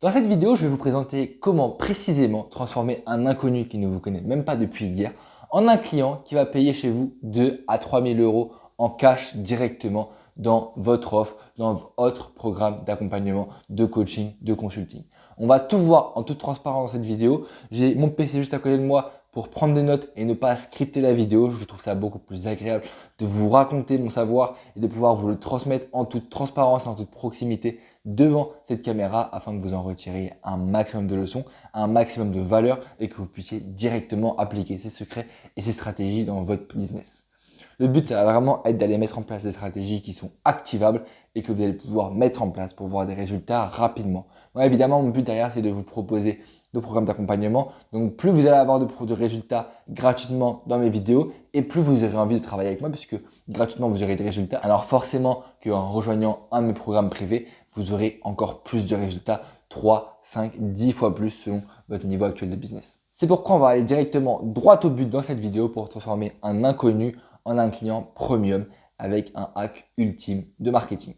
Dans cette vidéo, je vais vous présenter comment précisément transformer un inconnu qui ne vous connaît même pas depuis hier en un client qui va payer chez vous 2 à 3 000 euros en cash directement dans votre offre, dans votre programme d'accompagnement, de coaching, de consulting. On va tout voir en toute transparence dans cette vidéo. J'ai mon PC juste à côté de moi pour prendre des notes et ne pas scripter la vidéo. Je trouve ça beaucoup plus agréable de vous raconter mon savoir et de pouvoir vous le transmettre en toute transparence, en toute proximité devant cette caméra afin que vous en retiriez un maximum de leçons, un maximum de valeur et que vous puissiez directement appliquer ces secrets et ces stratégies dans votre business. Le but, ça va vraiment être d'aller mettre en place des stratégies qui sont activables et que vous allez pouvoir mettre en place pour voir des résultats rapidement. Moi, évidemment, mon but derrière, c'est de vous proposer de programmes d'accompagnement. Donc, plus vous allez avoir de résultats gratuitement dans mes vidéos et plus vous aurez envie de travailler avec moi puisque gratuitement, vous aurez des résultats. Alors, forcément qu'en rejoignant un de mes programmes privés, vous aurez encore plus de résultats, 3, 5, 10 fois plus selon votre niveau actuel de business. C'est pourquoi on va aller directement droit au but dans cette vidéo pour transformer un inconnu en un client premium avec un hack ultime de marketing.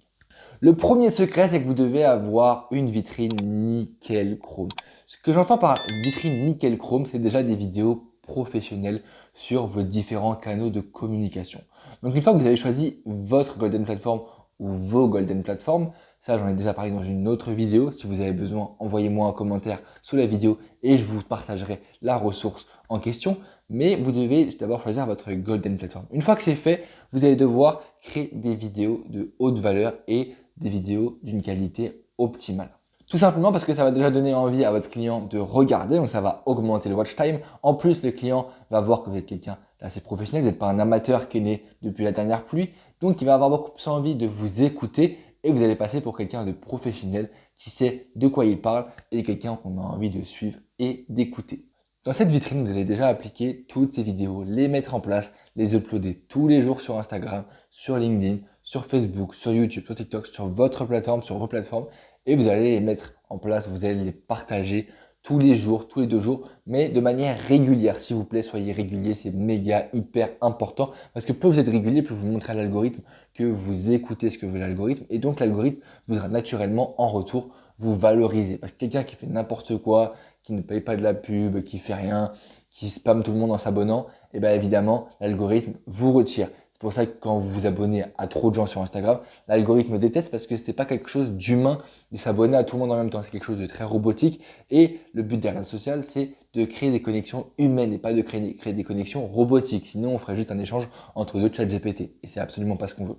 Le premier secret, c'est que vous devez avoir une vitrine nickel chrome. Ce que j'entends par vitrine nickel chrome, c'est déjà des vidéos professionnelles sur vos différents canaux de communication. Donc une fois que vous avez choisi votre golden platform ou vos golden platforms, ça j'en ai déjà parlé dans une autre vidéo. Si vous avez besoin, envoyez-moi un commentaire sous la vidéo et je vous partagerai la ressource en question. Mais vous devez d'abord choisir votre golden platform. Une fois que c'est fait, vous allez devoir créer des vidéos de haute valeur et des vidéos d'une qualité optimale. Tout simplement parce que ça va déjà donner envie à votre client de regarder, donc ça va augmenter le watch time. En plus, le client va voir que vous êtes quelqu'un d'assez professionnel, vous n'êtes pas un amateur qui est né depuis la dernière pluie, donc il va avoir beaucoup plus envie de vous écouter et vous allez passer pour quelqu'un de professionnel qui sait de quoi il parle et quelqu'un qu'on a envie de suivre et d'écouter. Dans cette vitrine, vous allez déjà appliquer toutes ces vidéos, les mettre en place, les uploader tous les jours sur Instagram, sur LinkedIn, sur Facebook, sur YouTube, sur TikTok, sur votre plateforme, sur vos plateformes. Et vous allez les mettre en place, vous allez les partager tous les jours, tous les 2 jours, mais de manière régulière. S'il vous plaît, soyez régulier, c'est méga, hyper important. Parce que plus vous êtes régulier, plus vous montrez à l'algorithme que vous écoutez ce que veut l'algorithme. Et donc l'algorithme voudra naturellement en retour vous valoriser. Parce que quelqu'un qui fait n'importe quoi, qui ne paye pas de la pub, qui fait rien, qui spamme tout le monde en s'abonnant, et bien évidemment, l'algorithme vous retire. C'est pour ça que quand vous vous abonnez à trop de gens sur Instagram, l'algorithme déteste parce que ce n'est pas quelque chose d'humain de s'abonner à tout le monde en même temps. C'est quelque chose de très robotique. Et le but des réseaux sociaux, c'est de créer des connexions humaines et pas de créer des connexions robotiques. Sinon, on ferait juste un échange entre deux chats GPT. Et c'est absolument pas ce qu'on veut.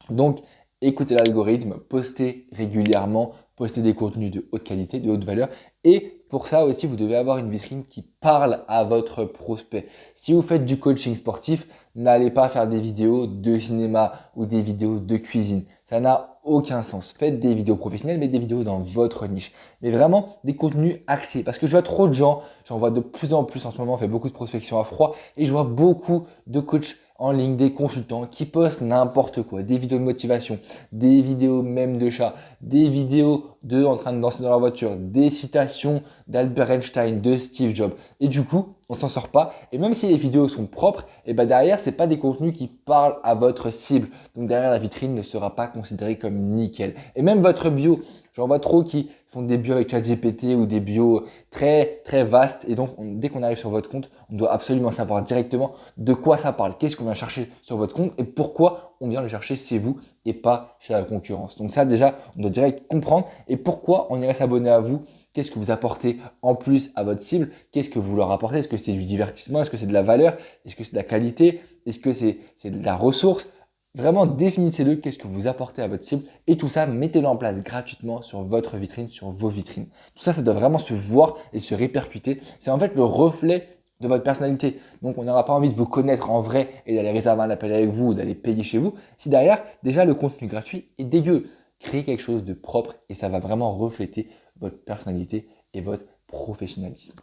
Donc, écoutez l'algorithme, postez régulièrement, postez des contenus de haute qualité, de haute valeur. Et pour ça aussi, vous devez avoir une vitrine qui parle à votre prospect. Si vous faites du coaching sportif, n'allez pas faire des vidéos de cinéma ou des vidéos de cuisine. Ça n'a aucun sens. Faites des vidéos professionnelles, mais des vidéos dans votre niche. Mais vraiment des contenus axés. Parce que je vois trop de gens, j'en vois de plus en plus en ce moment, on fait beaucoup de prospection à froid et je vois beaucoup de coachs en ligne, des consultants qui postent n'importe quoi, des vidéos de motivation, des vidéos même de chats, des vidéos d'eux en train de danser dans leur voiture, des citations d'Albert Einstein, de Steve Jobs. Et du coup, on s'en sort pas. Et même si les vidéos sont propres, et ben derrière, c'est pas des contenus qui parlent à votre cible. Donc derrière, la vitrine ne sera pas considérée comme nickel. Et même votre bio, j'en vois trop qui font des bios avec ChatGPT ou des bios très très vastes. Et donc, dès qu'on arrive sur votre compte, on doit absolument savoir directement de quoi ça parle. Qu'est-ce qu'on vient chercher sur votre compte et pourquoi on vient le chercher chez vous et pas chez la concurrence. Donc ça, déjà, on doit direct comprendre et pourquoi on irait s'abonner à vous. Qu'est-ce que vous apportez en plus à votre cible? Qu'est-ce que vous leur apportez? Est-ce que c'est du divertissement? Est-ce que c'est de la valeur? Est-ce que c'est de la qualité? Est-ce que c'est de la ressource? Vraiment, définissez-le, qu'est-ce que vous apportez à votre cible et tout ça, mettez-le en place gratuitement sur votre vitrine, sur vos vitrines. Tout ça, ça doit vraiment se voir et se répercuter. C'est en fait le reflet de votre personnalité. Donc, on n'aura pas envie de vous connaître en vrai et d'aller réserver un appel avec vous ou d'aller payer chez vous. Si derrière, déjà, le contenu gratuit est dégueu. Créez quelque chose de propre et ça va vraiment refléter votre personnalité et votre professionnalisme.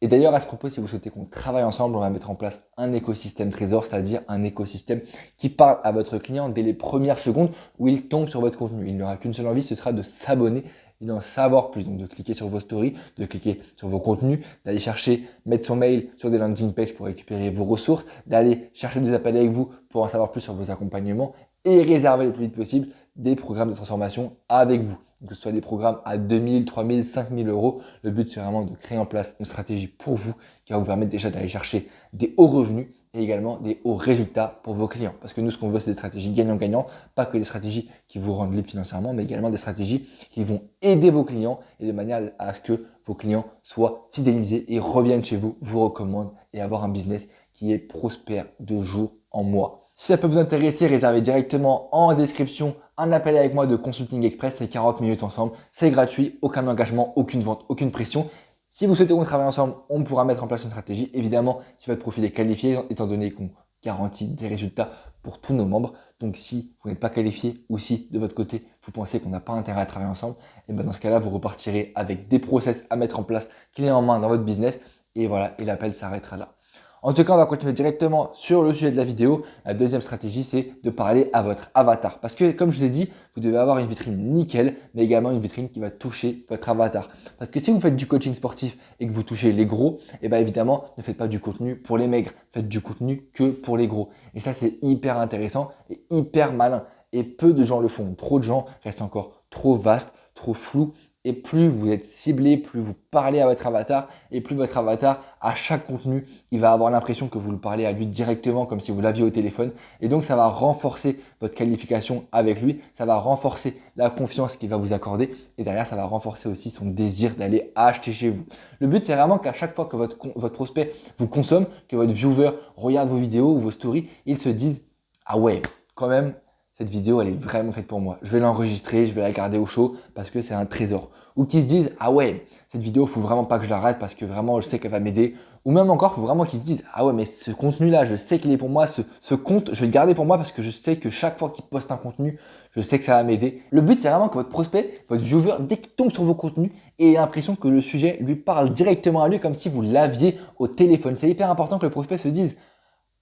Et d'ailleurs, à ce propos, si vous souhaitez qu'on travaille ensemble, on va mettre en place un écosystème trésor, c'est-à-dire un écosystème qui parle à votre client dès les premières secondes où il tombe sur votre contenu. Il n'aura qu'une seule envie, ce sera de s'abonner et d'en savoir plus. Donc de cliquer sur vos stories, de cliquer sur vos contenus, d'aller chercher, mettre son mail sur des landing pages pour récupérer vos ressources, d'aller chercher des appels avec vous pour en savoir plus sur vos accompagnements et réserver le plus vite possible des programmes de transformation avec vous. que ce soit des programmes à 2000, 3000, 5000 euros. Le but, c'est vraiment de créer en place une stratégie pour vous qui va vous permettre déjà d'aller chercher des hauts revenus et également des hauts résultats pour vos clients. Parce que nous, ce qu'on veut, c'est des stratégies gagnant-gagnant, pas que des stratégies qui vous rendent libre financièrement, mais également des stratégies qui vont aider vos clients et de manière à ce que vos clients soient fidélisés et reviennent chez vous, vous recommandent et avoir un business qui est prospère de jour en mois. Si ça peut vous intéresser, réservez directement en description un appel avec moi de Consulting Express, c'est 40 minutes ensemble, c'est gratuit, aucun engagement, aucune vente, aucune pression. Si vous souhaitez qu'on travaille ensemble, on pourra mettre en place une stratégie. Évidemment, si votre profil est qualifié, étant donné qu'on garantit des résultats pour tous nos membres. Donc, si vous n'êtes pas qualifié ou si de votre côté, vous pensez qu'on n'a pas intérêt à travailler ensemble, et ben dans ce cas-là, vous repartirez avec des process à mettre en place clés en main dans votre business. Et voilà, et l'appel s'arrêtera là. En tout cas, on va continuer directement sur le sujet de la vidéo. La deuxième stratégie, c'est de parler à votre avatar. Parce que, comme je vous ai dit, vous devez avoir une vitrine nickel, mais également une vitrine qui va toucher votre avatar. Parce que si vous faites du coaching sportif et que vous touchez les gros, et bien évidemment, ne faites pas du contenu pour les maigres. Faites du contenu que pour les gros. Et ça, c'est hyper intéressant et hyper malin. Et peu de gens le font. Trop de gens restent encore trop vastes, trop flous. Et plus vous êtes ciblé, plus vous parlez à votre avatar et plus votre avatar, à chaque contenu, il va avoir l'impression que vous le parlez à lui directement comme si vous l'aviez au téléphone. Et donc, ça va renforcer votre qualification avec lui. Ça va renforcer la confiance qu'il va vous accorder. Et derrière, ça va renforcer aussi son désir d'aller acheter chez vous. Le but, c'est vraiment qu'à chaque fois que votre prospect vous consomme, que votre viewer regarde vos vidéos ou vos stories, il se dise « Ah ouais, quand même ». Cette vidéo, elle est vraiment faite pour moi. Je vais l'enregistrer, je vais la garder au chaud parce que c'est un trésor. Ou qu'ils se disent, ah ouais, cette vidéo, il faut vraiment pas que je la rate parce que vraiment, je sais qu'elle va m'aider. Ou même encore, il faut vraiment qu'ils se disent, ah ouais, mais ce contenu-là, je sais qu'il est pour moi. Ce compte, je vais le garder pour moi parce que je sais que chaque fois qu'il poste un contenu, je sais que ça va m'aider. Le but, c'est vraiment que votre prospect, votre viewer, dès qu'il tombe sur vos contenus, ait l'impression que le sujet lui parle directement à lui comme si vous l'aviez au téléphone. C'est hyper important que le prospect se dise,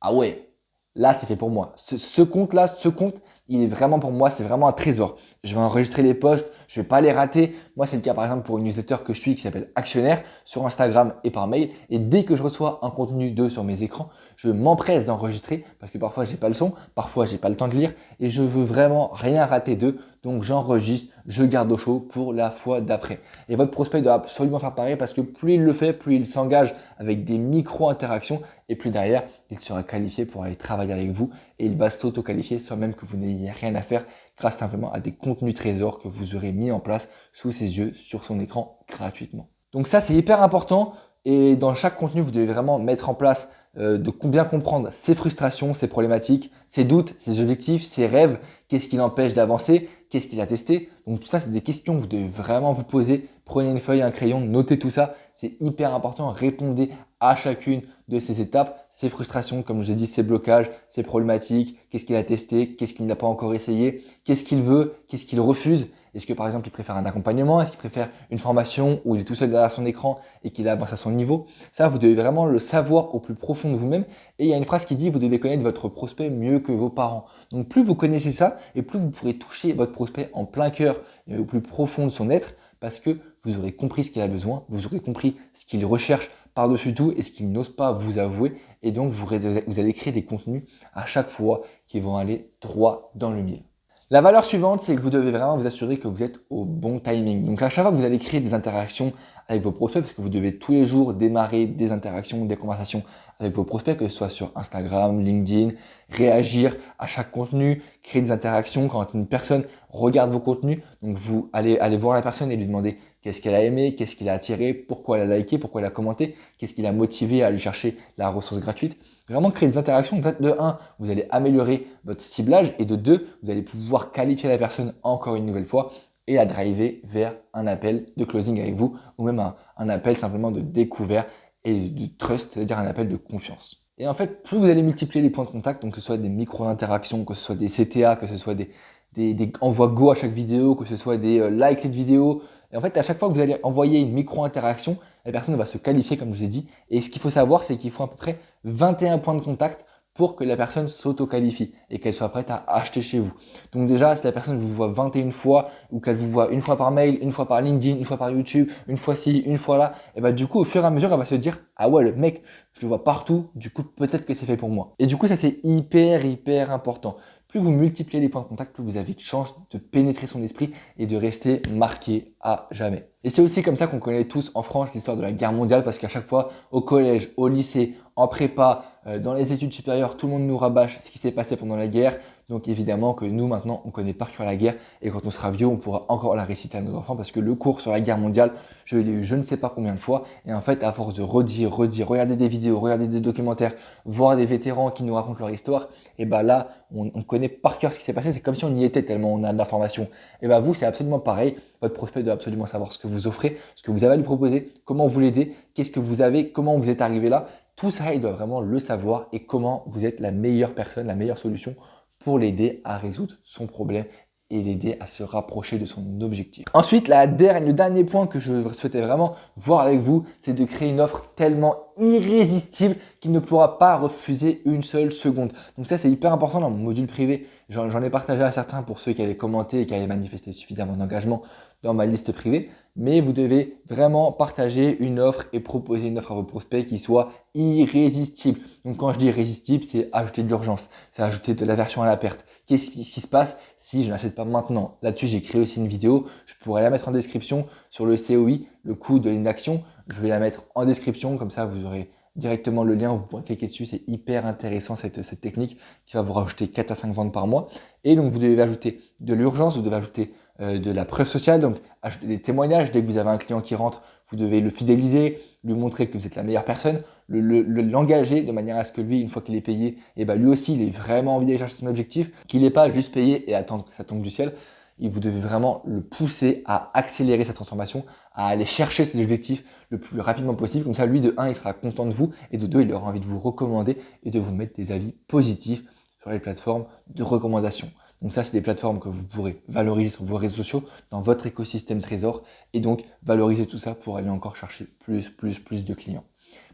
ah ouais, là, c'est fait pour moi. Ce compte, il est vraiment pour moi, c'est vraiment un trésor. Je vais enregistrer les posts, je vais pas les rater. Moi, c'est le cas par exemple pour une newsletter que je suis qui s'appelle Actionnaire sur Instagram et par mail. Et dès que je reçois un contenu d'eux sur mes écrans, je m'empresse d'enregistrer parce que parfois j'ai pas le son, parfois j'ai pas le temps de lire et je veux vraiment rien rater d'eux. Donc j'enregistre, je garde au chaud pour la fois d'après. Et votre prospect doit absolument faire pareil parce que plus il le fait, plus il s'engage avec des micro-interactions et plus derrière, il sera qualifié pour aller travailler avec vous et il va s'auto-qualifier sans même que vous n'ayez rien à faire grâce simplement à des contenus trésors que vous aurez mis en place sous ses yeux sur son écran gratuitement. Donc ça, c'est hyper important et dans chaque contenu, vous devez vraiment mettre en place de bien comprendre ses frustrations, ses problématiques, ses doutes, ses objectifs, ses rêves, qu'est-ce qui l'empêche d'avancer, qu'est-ce qu'il a testé. Donc tout ça, c'est des questions que vous devez vraiment vous poser. Prenez une feuille, un crayon, notez tout ça. C'est hyper important. Répondez à chacune de ces étapes, ses frustrations, comme je vous ai dit, ses blocages, ses problématiques, qu'est-ce qu'il a testé, qu'est-ce qu'il n'a pas encore essayé, qu'est-ce qu'il veut, qu'est-ce qu'il refuse. Est-ce que par exemple il préfère un accompagnement, est-ce qu'il préfère une formation où il est tout seul derrière son écran et qu'il avance à son niveau. Ça, vous devez vraiment le savoir au plus profond de vous-même. Et il y a une phrase qui dit, vous devez connaître votre prospect mieux que vos parents. Donc plus vous connaissez ça et plus vous pourrez toucher votre prospect en plein cœur et au plus profond de son être parce que vous aurez compris ce qu'il a besoin, vous aurez compris ce qu'il recherche par-dessus tout et ce qu'il n'ose pas vous avouer. Et donc, vous allez créer des contenus à chaque fois qui vont aller droit dans le mille. La valeur suivante, c'est que vous devez vraiment vous assurer que vous êtes au bon timing. Donc, à chaque fois que vous allez créer des interactions avec vos prospects, parce que vous devez tous les jours démarrer des interactions, des conversations avec vos prospects, que ce soit sur Instagram, LinkedIn, réagir à chaque contenu, créer des interactions quand une personne regarde vos contenus. Donc, vous allez voir la personne et lui demander qu'est-ce qu'elle a aimé, qu'est-ce qui l'a attiré, pourquoi elle a liké, pourquoi elle a commenté, qu'est-ce qui l'a motivé à aller chercher la ressource gratuite. Vraiment créer des interactions. De 1, vous allez améliorer votre ciblage et de 2, vous allez pouvoir qualifier la personne encore une nouvelle fois et la driver vers un appel de closing avec vous ou même un appel simplement de découvert et de trust, c'est-à-dire un appel de confiance. Et en fait, plus vous allez multiplier les points de contact, donc que ce soit des micro-interactions, que ce soit des CTA, que ce soit des envois go à chaque vidéo, que ce soit des likes cette vidéo. Et en fait, à chaque fois que vous allez envoyer une micro-interaction, la personne va se qualifier, comme je vous ai dit. Et ce qu'il faut savoir, c'est qu'il faut à peu près 21 points de contact pour que la personne s'auto-qualifie et qu'elle soit prête à acheter chez vous. Donc déjà, si la personne vous voit 21 fois ou qu'elle vous voit une fois par mail, une fois par LinkedIn, une fois par YouTube, une fois ci, une fois là, et bah du coup, au fur et à mesure, elle va se dire « Ah ouais, le mec, je le vois partout, du coup, peut-être que c'est fait pour moi. » Et du coup, ça c'est hyper important. plus vous multipliez les points de contact, plus vous avez de chances de pénétrer son esprit et de rester marqué à jamais. Et c'est aussi comme ça qu'on connaît tous en France l'histoire de la guerre mondiale, parce qu'à chaque fois, au collège, au lycée, en prépa, dans les études supérieures, tout le monde nous rabâche ce qui s'est passé pendant la guerre. Donc évidemment que nous maintenant, on connaît par cœur la guerre, et quand on sera vieux, on pourra encore la réciter à nos enfants, parce que le cours sur la guerre mondiale, je l'ai eu je ne sais pas combien de fois, et en fait, à force de redire, regarder des vidéos, regarder des documentaires, voir des vétérans qui nous racontent leur histoire, et ben là, on connaît par cœur ce qui s'est passé. C'est comme si on y était tellement on a de l'information. Et ben vous, c'est absolument pareil. Votre prospect doit absolument savoir ce que vous offrez, ce que vous avez à lui proposer, comment vous l'aider, qu'est-ce que vous avez, comment vous êtes arrivé là. Tout ça, il doit vraiment le savoir, et comment vous êtes la meilleure personne, la meilleure solution pour l'aider à résoudre son problème et l'aider à se rapprocher de son objectif. Ensuite, le dernier point que je souhaitais vraiment voir avec vous, c'est de créer une offre tellement irrésistible qu'il ne pourra pas refuser une seule seconde. Donc ça, c'est hyper important dans mon module privé. J'en ai partagé à certains pour ceux qui avaient commenté et qui avaient manifesté suffisamment d'engagement dans ma liste privée. Mais vous devez vraiment partager une offre et proposer une offre à vos prospects qui soit irrésistible. Donc quand je dis irrésistible, c'est ajouter de l'urgence, c'est ajouter de l'aversion à la perte. Qu'est-ce qui se passe si je n'achète pas maintenant? Là-dessus, j'ai créé aussi une vidéo. Je pourrais la mettre en description sur le COI, le coût de l'inaction. Je vais la mettre en description, comme ça vous aurez directement le lien, vous pourrez cliquer dessus. C'est hyper intéressant cette technique qui va vous rajouter 4 à 5 ventes par mois. Et donc vous devez ajouter de l'urgence, vous devez ajouter de la preuve sociale, donc ajouter des témoignages. Dès que vous avez un client qui rentre, vous devez le fidéliser, lui montrer que vous êtes la meilleure personne, l'engager de manière à ce que lui, une fois qu'il est payé, et ben lui aussi, il ait vraiment envie d'aller chercher son objectif, qu'il n'ait pas juste payé et attendre que ça tombe du ciel. Et vous devez vraiment le pousser à accélérer sa transformation, à aller chercher ses objectifs le plus rapidement possible. Comme ça, lui, de 1, il sera content de vous, et de 2, il aura envie de vous recommander et de vous mettre des avis positifs sur les plateformes de recommandation. Donc ça, c'est des plateformes que vous pourrez valoriser sur vos réseaux sociaux, dans votre écosystème Trésor, et donc valoriser tout ça pour aller encore chercher plus de clients.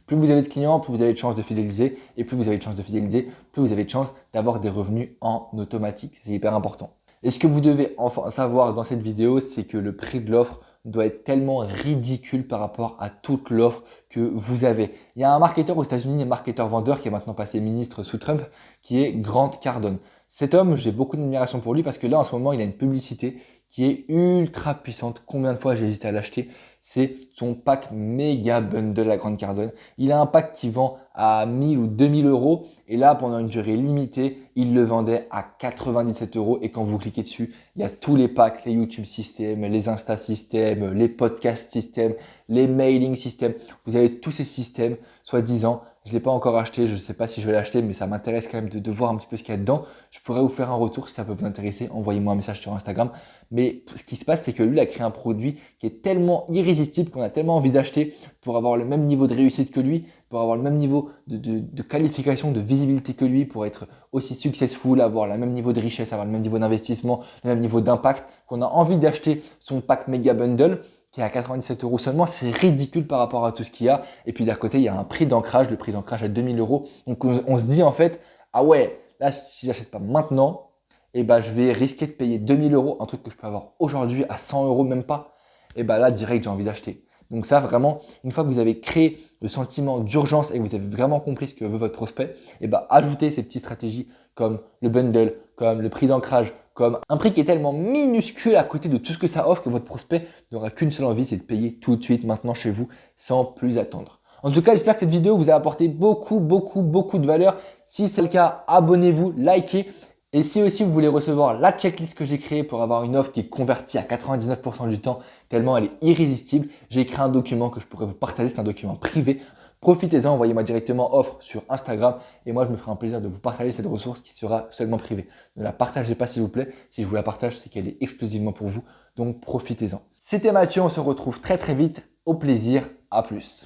Plus vous avez de clients, plus vous avez de chances de fidéliser, et plus vous avez de chances de fidéliser, plus vous avez de chances d'avoir des revenus en automatique. C'est hyper important. Et ce que vous devez enfin savoir dans cette vidéo, c'est que le prix de l'offre doit être tellement ridicule par rapport à toute l'offre que vous avez. Il y a un marketeur aux États-Unis, un marketeur vendeur qui est maintenant passé ministre sous Trump, qui est Grant Cardone. Cet homme, j'ai beaucoup d'admiration pour lui parce que là, en ce moment, il a une publicité qui est ultra puissante. Combien de fois j'ai hésité à l'acheter? C'est son pack méga bundle à Grant Cardone. Il a un pack qui vend à 1000 ou 2000 euros. Et là, pendant une durée limitée, il le vendait à 97 euros. Et quand vous cliquez dessus, il y a tous les packs, les YouTube System, les Insta System, les Podcast System, les Mailing System. Vous avez tous ces systèmes, soi-disant. Je ne l'ai pas encore acheté, je ne sais pas si je vais l'acheter, mais ça m'intéresse quand même de voir un petit peu ce qu'il y a dedans. Je pourrais vous faire un retour si ça peut vous intéresser. Envoyez-moi un message sur Instagram. Mais ce qui se passe, c'est que lui, il a créé un produit qui est tellement irrésistible qu'on a tellement envie d'acheter pour avoir le même niveau de réussite que lui, pour avoir le même niveau de qualification, de visibilité que lui, pour être aussi successful, avoir le même niveau de richesse, avoir le même niveau d'investissement, le même niveau d'impact, qu'on a envie d'acheter son pack Mega Bundle qui est à 97 euros seulement. C'est ridicule par rapport à tout ce qu'il y a. Et puis d'à côté, il y a un prix d'ancrage, le prix d'ancrage à 2000 euros. Donc on se dit en fait, ah ouais, là si j'achète pas maintenant, eh ben, je vais risquer de payer 2000 euros, un truc que je peux avoir aujourd'hui à 100 euros, même pas. Et ben là, direct, j'ai envie d'acheter. Donc ça, vraiment, une fois que vous avez créé le sentiment d'urgence et que vous avez vraiment compris ce que veut votre prospect, et ben, ajoutez ces petites stratégies comme le bundle, comme le prix d'ancrage, comme un prix qui est tellement minuscule à côté de tout ce que ça offre que votre prospect n'aura qu'une seule envie, c'est de payer tout de suite, maintenant chez vous, sans plus attendre. En tout cas, j'espère que cette vidéo vous a apporté beaucoup de valeur. Si c'est le cas, abonnez-vous, likez. Et si aussi vous voulez recevoir la checklist que j'ai créée pour avoir une offre qui est convertie à 99% du temps, tellement elle est irrésistible, j'ai créé un document que je pourrais vous partager, c'est un document privé. Profitez-en, envoyez-moi directement offre sur Instagram et moi je me ferai un plaisir de vous partager cette ressource qui sera seulement privée. Ne la partagez pas s'il vous plaît, si je vous la partage c'est qu'elle est exclusivement pour vous, donc profitez-en. C'était Mathieu, on se retrouve très vite, au plaisir, à plus.